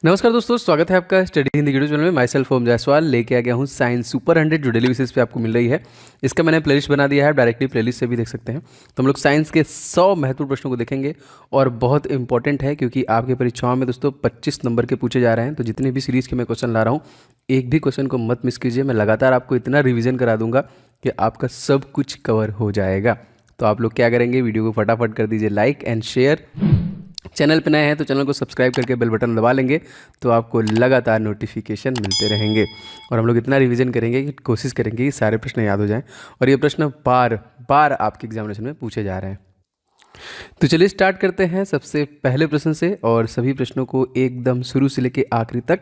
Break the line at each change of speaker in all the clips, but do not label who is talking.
नमस्कार दोस्तों, स्वागत है आपका स्टडी हिंदी वीडियो चैनल में। माई सेल्फ ओम जायसवाल लेके आ गया हूँ साइंस सुपर 100 जो डेली बेसिस पे आपको मिल रही है। इसका मैंने प्लेलिस्ट बना दिया है, डायरेक्टली प्लेलिस्ट से भी देख सकते हैं। तो हम लोग साइंस के 100 महत्वपूर्ण प्रश्नों को देखेंगे और बहुत इंपॉर्टेंट है क्योंकि आपकी परीक्षाओं में दोस्तों 25 नंबर के पूछे जा रहे हैं। तो जितनी भी सीरीज़ के मैं क्वेश्चन ला रहा हूँ, एक भी क्वेश्चन को मत मिस कीजिए। मैं लगातार आपको इतना रिविजन करा दूंगा कि आपका सब कुछ कवर हो जाएगा। तो आप लोग क्या करेंगे, वीडियो को फटाफट कर दीजिए लाइक एंड शेयर। चैनल पे नए हैं तो चैनल को सब्सक्राइब करके बेल बटन दबा लेंगे तो आपको लगातार नोटिफिकेशन मिलते रहेंगे। और हम लोग इतना रिवीजन करेंगे कि कोशिश करेंगे कि सारे प्रश्न याद हो जाएं और ये प्रश्न बार बार आपके एग्जामिनेशन में पूछे जा रहे हैं। तो चलिए स्टार्ट करते हैं सबसे पहले प्रश्न से, और सभी प्रश्नों को एकदम शुरू से लेकर आखिरी तक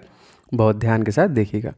बहुत ध्यान के साथ देखिएगा।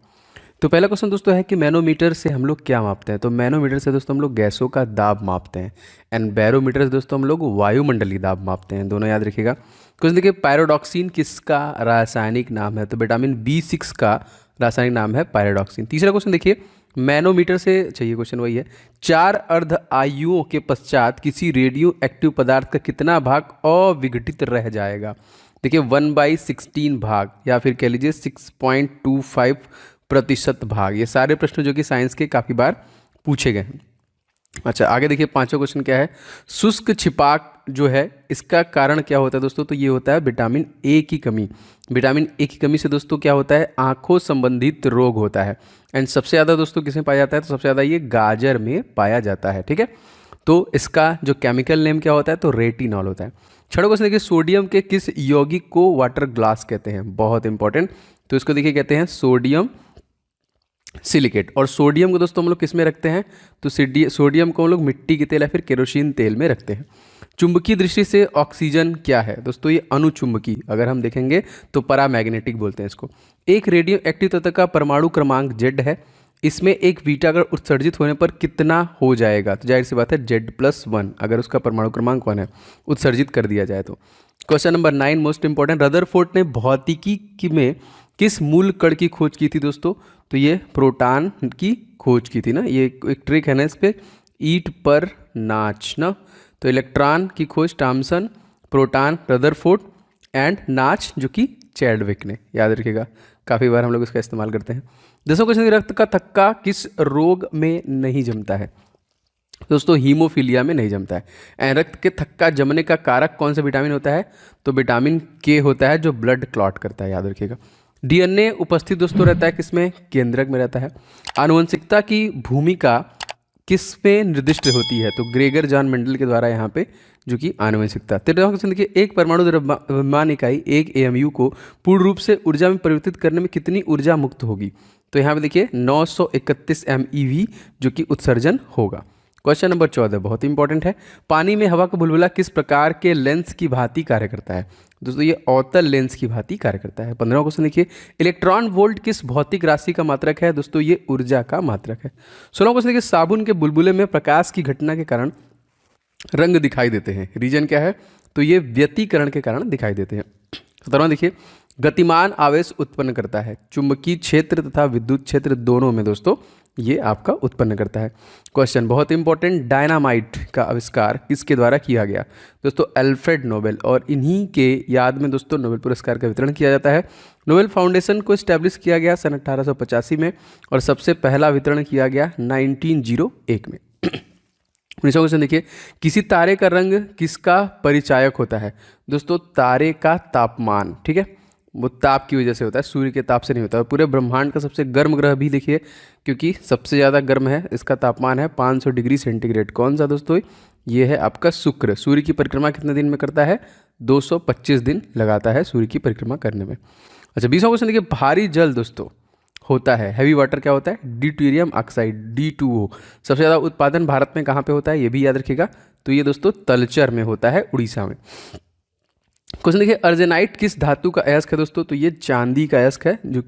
तो पहला क्वेश्चन दोस्तों है कि मैनोमीटर से हम लोग क्या मापते हैं। तो मैनोमीटर से दोस्तों हम लोग गैसों का दाब मापते हैं, एंड बैरोमीटर से दोस्तों हम लोग वायुमंडलीय दाब मापते हैं। दोनों याद रखिएगा। क्वेश्चन देखिए, पायरोडॉक्सिन किसका रासायनिक नाम है। तो विटामिन B6 का रासायनिक नाम है पायरोडॉक्सिन। तीसरा क्वेश्चन देखिए, मैनोमीटर से चाहिए, क्वेश्चन वही है, 4 अर्ध आयुओं के पश्चात किसी रेडियो एक्टिव पदार्थ का कितना भाग अविघटित रह जाएगा। देखिए 1/16 भाग, या फिर कह लीजिए 6.25% भाग। ये सारे प्रश्न जो कि साइंस के काफ़ी बार पूछे गए हैं। अच्छा, आगे देखिए पांचवा क्वेश्चन क्या है, शुष्क छिपाक जो है इसका कारण क्या होता है दोस्तों। तो ये होता है विटामिन ए की कमी। विटामिन ए की कमी से दोस्तों क्या होता है, आंखों संबंधित रोग होता है। एंड सबसे ज़्यादा दोस्तों किसमें पाया जाता है, तो सबसे ज़्यादा ये गाजर में पाया जाता है। ठीक है, तो इसका जो केमिकल नेम क्या होता है, तो रेटिनॉल होता है। छठा क्वेश्चन देखिए, सोडियम के किस यौगिक को वाटर ग्लास कहते हैं। बहुत इंपॉर्टेंट। तो इसको देखिए कहते हैं सोडियम सिलिकेट। और सोडियम को दोस्तों हम लोग किस में रखते हैं, तो सोडियम को हम लोग मिट्टी के तेल या फिर केरोसिन तेल में रखते हैं। चुंबकीय दृष्टि से ऑक्सीजन क्या है दोस्तों, ये अनुचुंबकी। अगर हम देखेंगे तो पैरामैग्नेटिक बोलते हैं इसको। एक रेडियो एक्टिव तत्व का परमाणु क्रमांक Z है, इसमें एक बीटा अगर उत्सर्जित होने पर कितना हो जाएगा। तो जाहिर सी बात है Z+1, अगर उसका परमाणु क्रमांक 1 है, उत्सर्जित कर दिया जाए तो। Question number 9 most important, Rutherford ने भौतिकी में किस मूल कण की खोज की थी दोस्तों। तो ये प्रोटॉन की खोज की थी ना। ये एक ट्रिक है ना इस पे, ईट पर नाच ना। तो इलेक्ट्रॉन की खोज टॉमसन, प्रोटॉन रदरफोर्ड, एंड नाच जो कि चैडविक ने। याद रखिएगा, काफ़ी बार हम लोग इसका इस्तेमाल करते हैं। 10वां क्वेश्चन, रक्त का थक्का किस रोग में नहीं जमता है। दोस्तों हीमोफीलिया में नहीं जमता है। एंड रक्त के थक्का जमने का कारक कौन सा विटामिन होता है, तो विटामिन K होता है जो ब्लड क्लॉट करता है। याद रखिएगा। DNA उपस्थित दोस्तों रहता है किसमें, केंद्रक में रहता है। आनुवंशिकता की भूमिका किस पे निर्दिष्ट होती है, तो ग्रेगर जॉन मेंडल के द्वारा यहाँ पे जो कि आनुवंशिकता। 13वां क्वेश्चन देखिए, एक परमाणु द्रव्यमान इकाई 1 AMU को पूर्ण रूप से ऊर्जा में परिवर्तित करने में कितनी ऊर्जा मुक्त होगी। तो यहाँ पे देखिए 931 MeV जो कि उत्सर्जन होगा। क्वेश्चन नंबर 14 बहुत इंपॉर्टेंट है, पानी में हवा का बुलबुला किस प्रकार के लेंस की भांति कार्य करता है। दोस्तों ये अवतल लेंस की भांति कार्य करता है। 15वां क्वेश्चन देखिए, इलेक्ट्रॉन वोल्ट किस भौतिक राशि का मात्रक है। दोस्तों ये ऊर्जा का मात्रक है। 16वां क्वेश्चन देखिए, साबुन के बुलबुले में प्रकाश की घटना के कारण रंग दिखाई देते हैं, रीजन क्या है, तो ये व्यतिकरण के कारण दिखाई देते हैं। 17वां देखिए, गतिमान आवेश उत्पन्न करता है, चुंबकीय क्षेत्र तथा विद्युत क्षेत्र दोनों में दोस्तों ये आपका उत्पन्न करता है। क्वेश्चन बहुत इंपॉर्टेंट, डायनामाइट का आविष्कार किसके द्वारा किया गया। दोस्तों अल्फ्रेड नोबेल, और इन्हीं के याद में दोस्तों नोबेल पुरस्कार का वितरण किया जाता है। नोबेल फाउंडेशन को स्टैब्लिश किया गया सन 1885 में, और सबसे पहला वितरण किया गया 1901 में। 19वां क्वेश्चन देखिए, किसी तारे का रंग किसका परिचायक होता है। दोस्तों तारे का तापमान, ठीक है, वो ताप की वजह से होता है, सूर्य के ताप से नहीं होता। और पूरे ब्रह्मांड का सबसे गर्म ग्रह भी देखिए, क्योंकि सबसे ज़्यादा गर्म है, इसका तापमान है 500 डिग्री सेंटीग्रेड। कौन सा दोस्तों, ये है आपका शुक्र। सूर्य की परिक्रमा कितने दिन में करता है, 225 दिन लगाता है सूर्य की परिक्रमा करने में। अच्छा 20वां क्वेश्चन देखिए, भारी जल दोस्तों होता है, हैवी वाटर क्या होता है, ड्यूटेरियम ऑक्साइड D2O। सबसे ज़्यादा उत्पादन भारत में कहाँ पे होता है, ये भी याद रखिएगा। तो ये दोस्तों तलचर में होता है, उड़ीसा में। क्वेश्चन देखिए, अर्जेनाइट किस धातु का अयस्क है दोस्तों। तो ये चांदी का अयस्क है, जो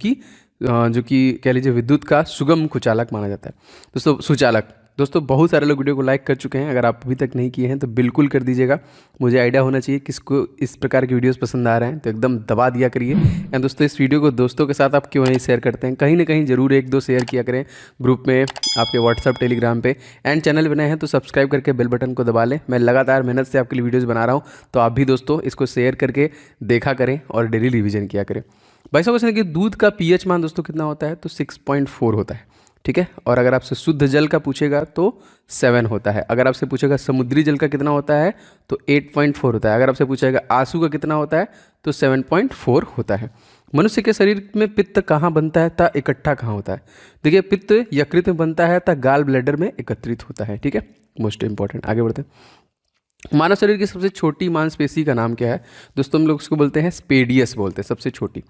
कि कह लीजिए विद्युत का सुगम कुचालक माना जाता है दोस्तों, सुचालक। दोस्तों बहुत सारे लोग वीडियो को लाइक कर चुके हैं, अगर आप अभी तक नहीं किए हैं तो बिल्कुल कर दीजिएगा। मुझे आइडिया होना चाहिए किसको इस प्रकार की वीडियोस पसंद आ रहे हैं, तो एकदम दबा दिया करिए। एंड दोस्तों इस वीडियो को दोस्तों के साथ आप क्यों नहीं शेयर करते हैं, कहीं ना कहीं जरूर 1-2 शेयर किया करें ग्रुप में, आपके व्हाट्सअप टेलीग्राम पे। एंड चैनल बनाए हैं तो सब्सक्राइब करके बेल बटन को दबा लें। मैं लगातार मेहनत से आपके लिए वीडियोज़ बना रहा हूँ, तो आप भी दोस्तों इसको शेयर करके देखा करें और डेली रिविजन किया करें। 22वां क्वेश्चन देखिए, दूध का पीएच मान दोस्तों कितना होता है? तो 6.4 होता है, ठीक है। और अगर आपसे शुद्ध जल का पूछेगा तो 7 होता है। अगर आपसे पूछेगा समुद्री जल का कितना होता है तो 8.4 होता है। अगर आपसे पूछेगा आंसू का कितना होता है तो 7.4 होता है। मनुष्य के शरीर में पित्त कहाँ बनता है ता इकट्ठा कहाँ होता है? देखिए, पित्त यकृत में बनता है ता गाल ब्लैडर में एकत्रित होता है, ठीक है। Most important. आगे बढ़ते हैं। मानव शरीर की सबसे छोटी मांसपेशी का नाम क्या है? दोस्तों हम लोग उसको बोलते हैं स्पेडियस बोलते हैं, सबसे छोटी।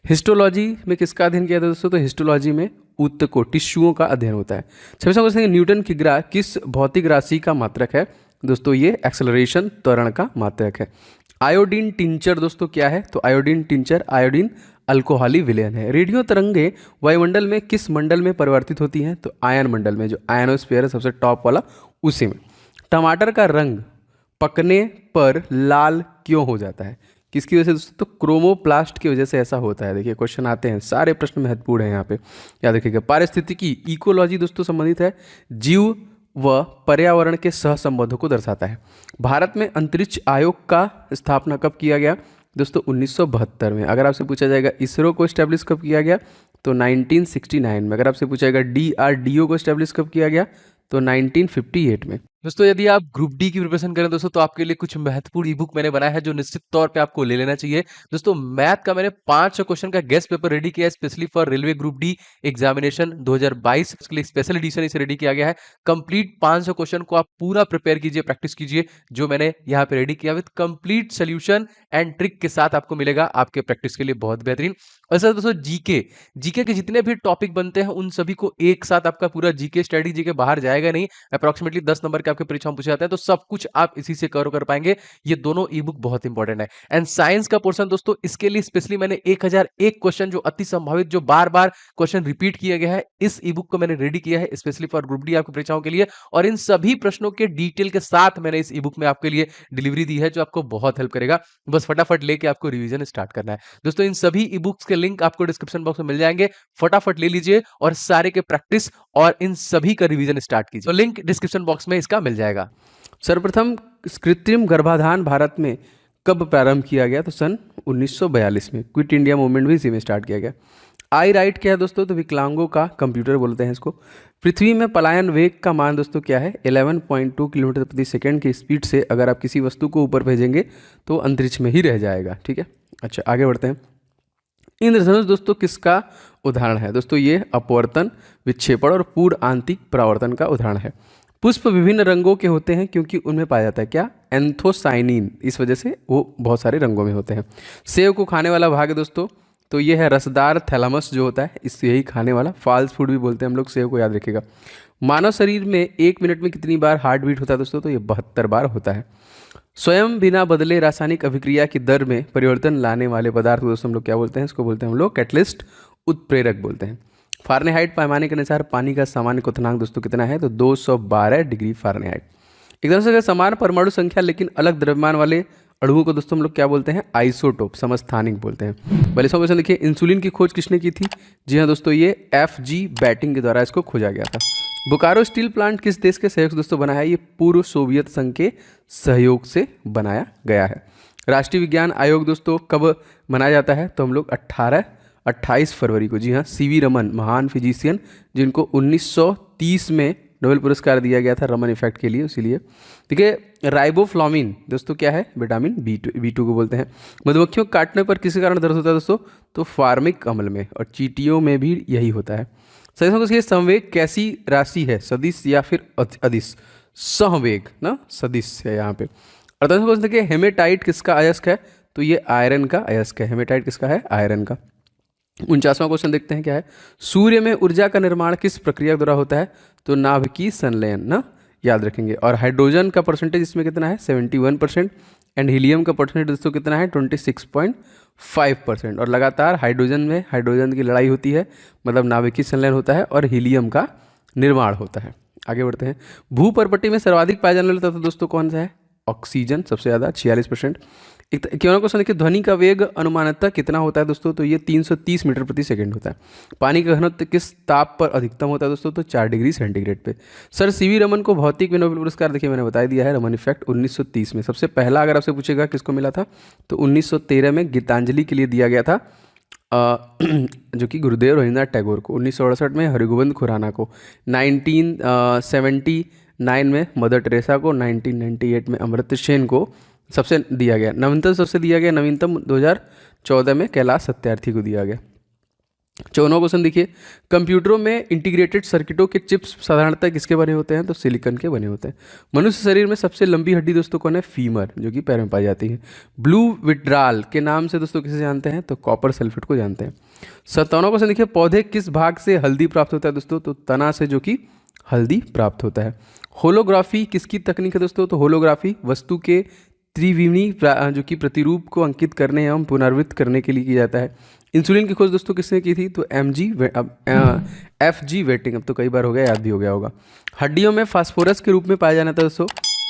हिस्टोलॉजी में किसका अध्ययन किया था दोस्तों? तो हिस्टोलॉजी में ऊतकों, टिश्यूओं का अध्ययन होता है। 26वां क्वेश्चन, न्यूटन की ग्राह किस भौतिक राशि का मात्रक है? दोस्तों ये एक्सेलरेशन, त्वरण का मात्रक है। आयोडीन टिंचर दोस्तों क्या है? तो आयोडीन टिंचर आयोडीन अल्कोहली विलयन है। रेडियो तरंगे वायुमंडल में किस मंडल में परिवर्तित होती हैं? तो आयन मंडल में, जो आयनोस्फीयर है सबसे टॉप वाला, उसी में। टमाटर का रंग पकने पर लाल क्यों हो जाता है? किसकी वजह से दोस्तों? तो क्रोमोप्लास्ट की वजह से ऐसा होता है। देखिए क्वेश्चन आते हैं, सारे प्रश्न महत्वपूर्ण हैं यहाँ पे, याद रखिएगा। पारिस्थितिकी, इकोलॉजी दोस्तों संबंधित है जीव व पर्यावरण के सहसंबंधों को दर्शाता है। भारत में अंतरिक्ष आयोग का स्थापना कब किया गया? दोस्तों 1972 में। अगर आपसे पूछा जाएगा इसरो को स्टैब्लिश कब किया गया तो 1969 में। अगर आपसे पूछा जाएगा DRDO को स्टैब्लिश कब किया गया तो 1958 में।
दोस्तों यदि आप ग्रुप डी की प्रिपरेशन करें दोस्तों, तो आपके लिए कुछ महत्वपूर्ण ई बुक मैंने बनाया है जो निश्चित तौर पे आपको ले लेना चाहिए। दोस्तों मैथ का मैंने 500 क्वेश्चन का गेस्ट पेपर रेडी किया है specially for railway group D examination 2022 के लिए स्पेशल एडिशन इसे रेडी किया गया है। कंप्लीट 500 क्वेश्चन को आप पूरा प्रिपेयर कीजिए, प्रैक्टिस कीजिए, जो मैंने यहाँ पे रेडी किया with complete solution and trick के साथ आपको मिलेगा आपके प्रैक्टिस के लिए बहुत बेहतरीन। और सर दोस्तों जीके के जितने भी टॉपिक बनते हैं उन सभी को एक साथ आपका पूरा जीके स्टडी जीके बाहर जाएगा नहीं, अप्रॉक्सीमेटली 10 नंबर के आपके परीक्षा में पूछे जाते हैं, तो सब कुछ आप इसी से कवर कर पाएंगे। ये दोनों ई बुक बहुत इंपॉर्टेंट है। एंड साइंस का पोर्शन दोस्तों, इसके लिए स्पेशली मैंने 1001 क्वेश्चन जो अति संभावित, जो बार बार क्वेश्चन रिपीट किया गया है, इस ई बुक को मैंने रेडी किया है स्पेशली फॉर ग्रुप डी आपकी परीक्षाओं के लिए। और इन सभी प्रश्नों के डिटेल के साथ मैंने इस ई बुक में आपके लिए डिलीवरी दी है जो आपको बहुत हेल्प करेगा। बस फटाफट लेके आपको रिवीजन स्टार्ट करना है। दोस्तों इन सभी ई बुक्स के लिंक आपको डिस्क्रिप्शन बॉक्स में मिल जाएंगे, फटाफट ले लीजिए और सारे के प्रैक्टिस और इन सभी का रिवीजन स्टार्ट कीजिए। तो लिंक डिस्क्रिप्शन बॉक्स में इसका मिल जाएगा।
सर्वप्रथम कृत्रिम गर्भाधान भारत में कब प्रारंभ किया गया? तो सन 1942 में। क्विट इंडिया मूवमेंट भी इसी में स्टार्ट किया गया। आई राइट क्या है दोस्तों? तो विकलांगों का कंप्यूटर बोलते हैं इसको। पृथ्वी में पलायन वेग का मान दोस्तों क्या है? 11.2 किलोमीटर प्रति सेकंड की स्पीड से अगर आप किसी वस्तु को ऊपर भेजेंगे तो अंतरिक्ष में ही रह जाएगा, ठीक है। अच्छा आगे बढ़ते हैं। इंद्रधनुष दोस्तों किसका उदाहरण है? दोस्तों ये अपवर्तन, विक्षेपण और पूर्ण आंतरिक परावर्तन का उदाहरण है। पुष्प विभिन्न रंगों के होते हैं क्योंकि उनमें पाया जाता है क्या? एंथोसाइनिन, इस वजह से वो बहुत सारे रंगों में होते हैं। सेब को खाने वाला भाग है दोस्तों, तो ये है रसदार थैलामस जो होता है, इससे यही खाने वाला। फाल्स फूड भी बोलते हैं हम लोग सेब को, याद रखिएगा। मानव शरीर में 1 मिनट में कितनी बार हार्ट बीट होता है दोस्तों? तो ये 72 बार होता है। स्वयं बिना बदले रासायनिक अभिक्रिया की दर में परिवर्तन लाने वाले पदार्थ को दोस्तों हम लोग क्या बोलते हैं? इसको बोलते हैं हम लोग कैटलिस्ट, उत्प्रेरक बोलते हैं। फारेनहाइट पैमाने के अनुसार पानी का सामान्य क्वथनांक दोस्तों कितना है? तो 212 डिग्री फारेनहाइट। एकदम से समान परमाणु संख्या लेकिन अलग द्रव्यमान वाले अणुओं को दोस्तों हम लोग क्या बोलते हैं? आइसोटोप, समस्थानिक बोलते हैं। पहले क्वेश्चन देखिए, इंसुलिन की खोज किसने की थी? जी हाँ दोस्तों, ये FG बैटिंग के द्वारा इसको खोजा गया था। बोकारो स्टील प्लांट किस देश के सहयोग से दोस्तों बना है? ये पूर्व सोवियत संघ के सहयोग से बनाया गया है। राष्ट्रीय विज्ञान आयोग दोस्तों कब मनाया जाता है? तो हम लोग 28 फरवरी को। जी हाँ, CV रमन, महान फिजिशियन, जिनको 1930 में नोबेल पुरस्कार दिया गया था रमन इफेक्ट के लिए, इसीलिए। देखिए राइबोफ्लाविन दोस्तों क्या है? विटामिन B2 को बोलते हैं। मधुमक्खियों को काटने पर किस कारण दर्द होता है दोस्तों? तो फार्मिक अम्ल में, और चींटियों में भी यही होता है। सही संवेग कैसी राशि है? सदिश या फिर अदिश? संवेग ना, सदिश है यहाँ पे। 48वां क्वेश्चन देखिए, हेमेटाइट किसका अयस्क है? तो ये आयरन का अयस्क है। हेमेटाइट किसका है? आयरन का। 49वां क्वेश्चन देखते हैं क्या है? सूर्य में ऊर्जा का निर्माण किस प्रक्रिया द्वारा होता है? तो नाभिकीय संलयन ना, याद रखेंगे। और हाइड्रोजन का परसेंटेज इसमें कितना है? 71%। एंड हीलियम का परसेंटेज दोस्तों कितना है? 26.5%। और लगातार हाइड्रोजन में हाइड्रोजन की लड़ाई होती है, मतलब नाभिकीय संलयन होता है और हीलियम का निर्माण होता है। आगे बढ़ते हैं। भूपर्पट्टी में सर्वाधिक पाया जाने वाला तत्व दोस्तों कौन सा है? ऑक्सीजन, सबसे ज़्यादा 46%। एक क्यों क्वेश्चन देखिए, ध्वनि का वेग अनुमानतः कितना होता है दोस्तों? तो ये 330 मीटर प्रति सेकंड होता है। पानी का घनत्व किस ताप पर अधिकतम होता है दोस्तों? तो 4 डिग्री सेंटीग्रेड पे। सर CV रमन को भौतिक में नोबेल पुरस्कार देखिए मैंने बता दिया है, रमन इफेक्ट 1930 में। सबसे पहला अगर आपसे पूछेगा किसको मिला था, तो 1913 में गीतांजलि के लिए दिया गया था। जो कि गुरुदेव रवींद्रनाथ टैगोर को, 1968 में हरिगोविंद खुराना को, 1979 में मदर टेरेसा को, 1998 में अमर्त्य सेन को सबसे दिया गया। नवीनतम सबसे दिया गया, नवीनतम 2014 में कैलाश सत्यार्थी को दिया गया। 14वां क्वेश्चन देखिए, कंप्यूटरों में इंटीग्रेटेड सर्किटों के चिप्स साधारणतः किसके बने होते हैं? तो सिलिकॉन के बने होते हैं। मनुष्य शरीर में सबसे लंबी हड्डी दोस्तों कौन है? फीमर, जो कि पैर में पाई जाती है। ब्लू विट्राल के नाम से दोस्तों किसे जानते हैं? तो कॉपर सल्फेट को जानते हैं। 57वां क्वेश्चन देखिए, पौधे किस भाग से हल्दी प्राप्त होता है दोस्तों? तो तना से, जो कि हल्दी प्राप्त होता है। होलोग्राफी किसकी तकनीक है दोस्तों? तो होलोग्राफी वस्तु के त्रिविमी जो कि प्रतिरूप को अंकित करने एवं पुनर्वित करने के लिए किया जाता है। इंसुलिन की खोज दोस्तों किसने की थी? तो FG वेटिंग, अब तो कई बार हो गया, याद भी हो गया होगा। हड्डियों में फास्फोरस के रूप में पाया जाना था दोस्तों,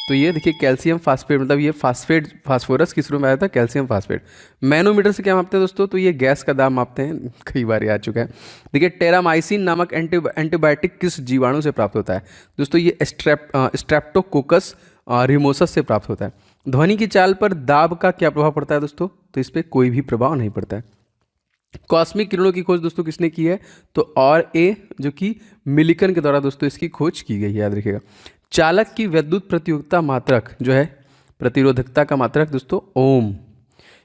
तो ये देखिए कैल्शियम फास्फेट, मतलब ये फास्फोरस किस रूप में आया था? Calcium phosphate. मैनोमीटर से क्या मापते हैं दोस्तों? तो ये गैस का दाब मापते हैं, कई बार आ चुका है। देखिए टेरामाइसिन नामक एंटीबायोटिक किस जीवाणु से प्राप्त होता है? दोस्तों ये स्ट्रेप्टोकोकस रिमोसस से प्राप्त होता है। ध्वनि की चाल पर दाब का क्या प्रभाव पड़ता है दोस्तों? तो इस पर कोई भी प्रभाव नहीं पड़ता है। कॉस्मिक किरणों की खोज दोस्तों किसने की है? तो RA, जो कि मिलिकन के द्वारा दोस्तों इसकी खोज की गई है, याद रखिएगा। चालक की विद्युत प्रतियोगिता मात्रक जो है, प्रतिरोधकता का मात्रक दोस्तों ओम।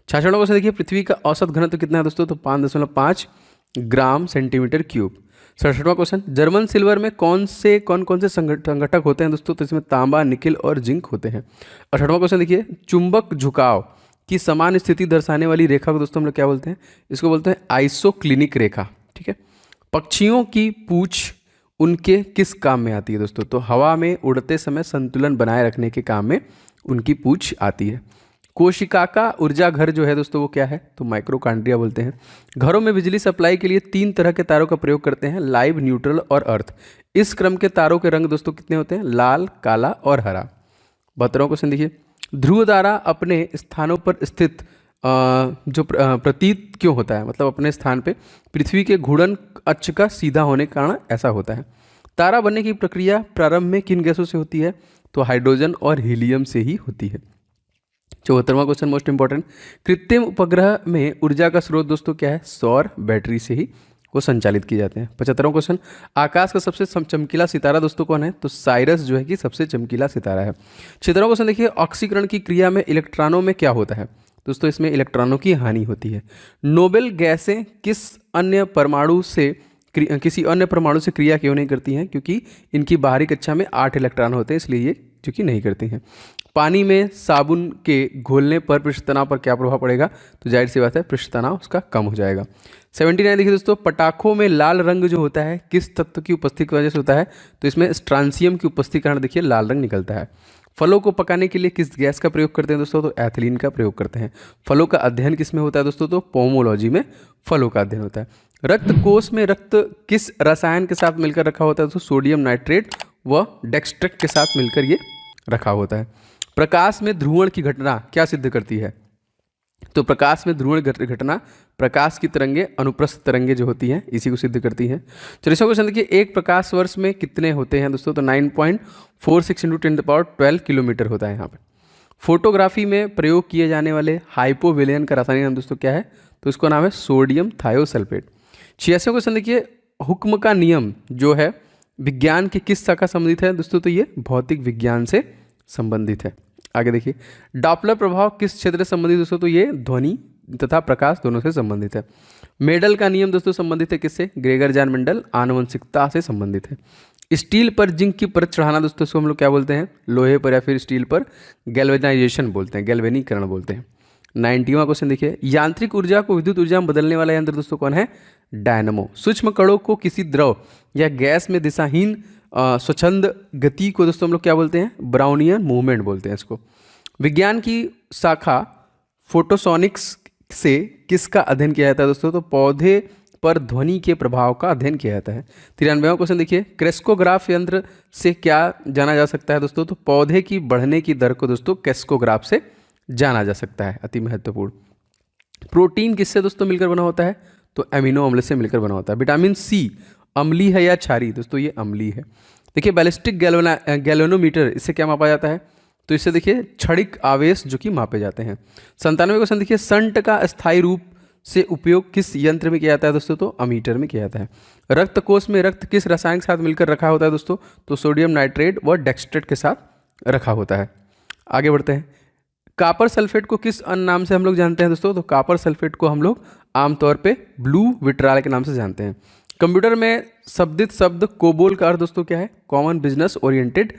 66वां क्वेश्चन देखिए, पृथ्वी का औसत घनत्व कितना है दोस्तों? तो 5.5 ग्राम सेंटीमीटर क्यूब। 67वां क्वेश्चन, जर्मन सिल्वर में कौन कौन से संघटक होते हैं दोस्तों? तो इसमें तांबा, निकिल और जिंक होते हैं। 68वां क्वेश्चन देखिए, चुंबक झुकाव की समान स्थिति दर्शाने वाली रेखा को दोस्तों हम लोग क्या बोलते हैं? इसको बोलते हैं आइसोक्लिनिक रेखा, ठीक है। पक्षियों की पूंछ उनके किस काम में आती है दोस्तों? तो हवा में उड़ते समय संतुलन बनाए रखने के काम में उनकी पूंछ आती है। कोशिका का ऊर्जा घर जो है दोस्तों वो क्या है? तो माइक्रोकांड्रिया बोलते हैं। घरों में बिजली सप्लाई के लिए 3 तरह के तारों का प्रयोग करते हैं, लाइव, न्यूट्रल और अर्थ। इस क्रम के तारों के रंग दोस्तों कितने होते हैं? लाल, काला और हरा। 72वां क्वेश्चन देखिए, ध्रुव तारा अपने स्थानों पर स्थित प्रतीत क्यों होता है? मतलब अपने स्थान पे पृथ्वी के घूर्णन अक्ष का सीधा होने के कारण ऐसा होता है। तारा बनने की प्रक्रिया प्रारंभ में किन गैसों से होती है? तो हाइड्रोजन और हीलियम से ही होती है। 74वां क्वेश्चन मोस्ट इंपॉर्टेंट, कृत्रिम उपग्रह में ऊर्जा का स्रोत दोस्तों क्या है? सौर बैटरी से ही वो संचालित किए जाते हैं। 75वां क्वेश्चन, आकाश का सबसे चमकीला सितारा दोस्तों कौन है? तो साइरस जो है कि सबसे चमकीला सितारा है। 76वां क्वेश्चन देखिए, ऑक्सीकरण की क्रिया में इलेक्ट्रॉनों में क्या होता है? दोस्तों इसमें इलेक्ट्रॉनों की हानि होती है। नोबेल गैसें किसी अन्य परमाणु से क्रिया क्यों नहीं करती हैं? क्योंकि इनकी बाहरी कक्षा में 8 इलेक्ट्रॉन होते हैं, इसलिए ये जो कि नहीं करती हैं। पानी में साबुन के घोलने पर पृष्ठ तनाव पर क्या प्रभाव पड़ेगा? तो जाहिर सी बात है पृष्ठ तनाव उसका कम हो जाएगा। 79 देखिए दोस्तों, पटाखों में लाल रंग जो होता है किस तत्व की उपस्थिति की वजह से होता है? तो इसमें स्ट्रांसियम की उपस्थिति के कारण देखिए लाल रंग निकलता है। फलों को पकाने के लिए किस गैस का प्रयोग करते हैं दोस्तों? तो एथिलीन का प्रयोग करते हैं। फलों का अध्ययन किस में होता है दोस्तों? तो पोमोलॉजी में फलों का अध्ययन होता है। रक्त कोष में रक्त किस रसायन के साथ मिलकर रखा होता है दोस्तों? सोडियम नाइट्रेट व डेक्स्ट्रेट के साथ मिलकर ये रखा होता है। प्रकाश में ध्रुवण की घटना क्या सिद्ध करती है? तो प्रकाश में ध्रुवण घटना प्रकाश की तरंगे, अनुप्रस्थ तरंगे जो होती हैं इसी को सिद्ध करती हैं। चलिए क्वेश्चन देखिए, एक प्रकाश वर्ष में कितने होते हैं दोस्तों? तो 9.46 × 10⁻12 किलोमीटर होता है यहाँ पे। फोटोग्राफी में प्रयोग किए जाने वाले हाइपोविलेन का रासायनिक नाम दोस्तों क्या है? तो इसका नाम है सोडियम थायोसल्फेट। 86वां क्वेश्चन देखिए, हुक्म का नियम जो है विज्ञान की किस शाखा संबंधित है दोस्तों? तो ये भौतिक विज्ञान से संबंधित है। आगे देखिए, डॉपलर प्रभाव किस क्षेत्र से संबंधित दोस्तों? तो ये ध्वनि तथा प्रकाश दोनों से संबंधित है। मेडल का नियम दोस्तों संबंधित है किससे? ग्रेगर जॉन मेंडल, आनुवंशिकता से संबंधित है। स्टील पर जिंक की परत चढ़ाना दोस्तों इसको हम लोग क्या बोलते हैं? लोहे पर या फिर स्टील पर गैल्वेनाइजेशन बोलते हैं, गैल्वेनीकरण बोलते हैं। 90वां क्वेश्चन देखिए, यांत्रिक ऊर्जा को विद्युत ऊर्जा में बदलने वाला यंत्र दोस्तों कौन है? डायनमो। सूक्ष्म कणों को किसी द्रव या गैस में दिशाहीन स्वच्छंद गति को दोस्तों हम लोग क्या बोलते हैं? ब्राउनियन मूवमेंट बोलते हैं इसको। विज्ञान की शाखा फोटोसोनिक्स से किसका अध्ययन किया जाता है दोस्तों? तो पौधे पर ध्वनि के प्रभाव का अध्ययन किया जाता है। 93वां क्वेश्चन देखिए, क्रेस्कोग्राफ यंत्र से क्या जाना जा सकता है दोस्तों? तो पौधे की बढ़ने की दर को दोस्तों क्रेस्कोग्राफ से जाना जा सकता है, अति महत्वपूर्ण। प्रोटीन किससे दोस्तों मिलकर बना होता है? तो एमिनो अम्ल से मिलकर बना होता है। विटामिन सी अम्लीय है या क्षारीय? दोस्तों ये अम्लीय है। देखिए बैलिस्टिक गैल्वेनोमीटर, इससे क्या मापा जाता है? तो इससे देखिए क्षणिक आवेश जो कि मापे जाते हैं। 97वां क्वेश्चन देखिए, संट का स्थायी रूप से उपयोग किस यंत्र में किया जाता है दोस्तों? तो अमीटर में किया जाता है। रक्त कोष में रक्त किस रसायन के साथ मिलकर रखा होता है दोस्तों? तो सोडियम नाइट्रेट व डेक्सट्रेट के साथ रखा होता है। आगे बढ़ते हैं। कॉपर सल्फेट को किस अन्य नाम से हम लोग जानते हैं दोस्तों? तो कॉपर सल्फेट को हम लोग आमतौर पे ब्लू विट्राल के नाम से जानते हैं। कंप्यूटर में शब्दित शब्द कोबोल का अर्थ दोस्तों क्या है? Common business oriented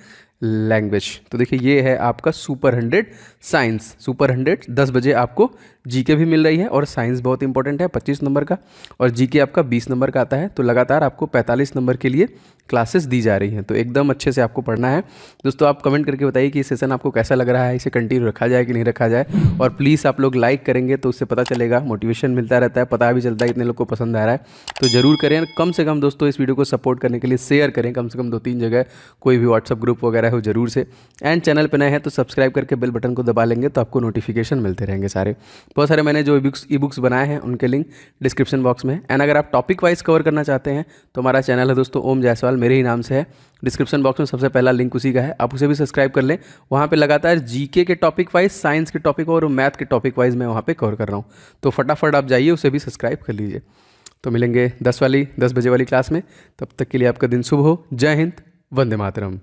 language. तो देखिए ये है आपका सुपर 100 साइंस। सुपर 100 10 बजे आपको जीके भी मिल रही है और साइंस बहुत इंपॉर्टेंट है 25 नंबर का, और जीके आपका 20 नंबर का आता है। तो लगातार आपको 45 नंबर के लिए क्लासेस दी जा रही हैं, तो एकदम अच्छे से आपको पढ़ना है दोस्तों। आप कमेंट करके बताइए कि सेशन आपको कैसा लग रहा है, इसे कंटिन्यू रखा जाए कि नहीं रखा जाए, और प्लीज़ आप लोग लाइक करेंगे तो उससे पता चलेगा, मोटिवेशन मिलता रहता है, पता भी चलता है कितने लोग को पसंद आ रहा है। तो ज़रूर करें, कम से कम दोस्तों इस वीडियो को सपोर्ट करने के लिए शेयर करें, कम से कम 2-3 जगह, कोई भी व्हाट्सअप ग्रुप वगैरह हो जरूर से। एंड चैनल पर नए हैं तो सब्सक्राइब करके बेल बटन को दबा लेंगे तो आपको नोटिफिकेशन मिलते रहेंगे सारे। बहुत सारे मैंने जो ई बुक्स बनाए हैं उनके लिंक डिस्क्रिप्शन बॉक्स में है। एंड अगर आप टॉपिक वाइज कवर करना चाहते हैं तो हमारा चैनल है दोस्तों ओम जायसवाल, मेरे ही नाम से है। डिस्क्रिप्शन बॉक्स में सबसे पहला लिंक उसी का है, आप उसे भी सब्सक्राइब कर लें। वहाँ पे लगातार जीके के टॉपिक वाइज, साइंस के टॉपिक और मैथ के टॉपिक वाइज मैं वहाँ पे कवर कर रहा हूँ, तो फटाफट आप जाइए उसे भी सब्सक्राइब कर लीजिए। तो मिलेंगे 10 बजे वाली क्लास में, तब तक के लिए आपका दिन शुभ हो। जय हिंद, वंदे मातरम।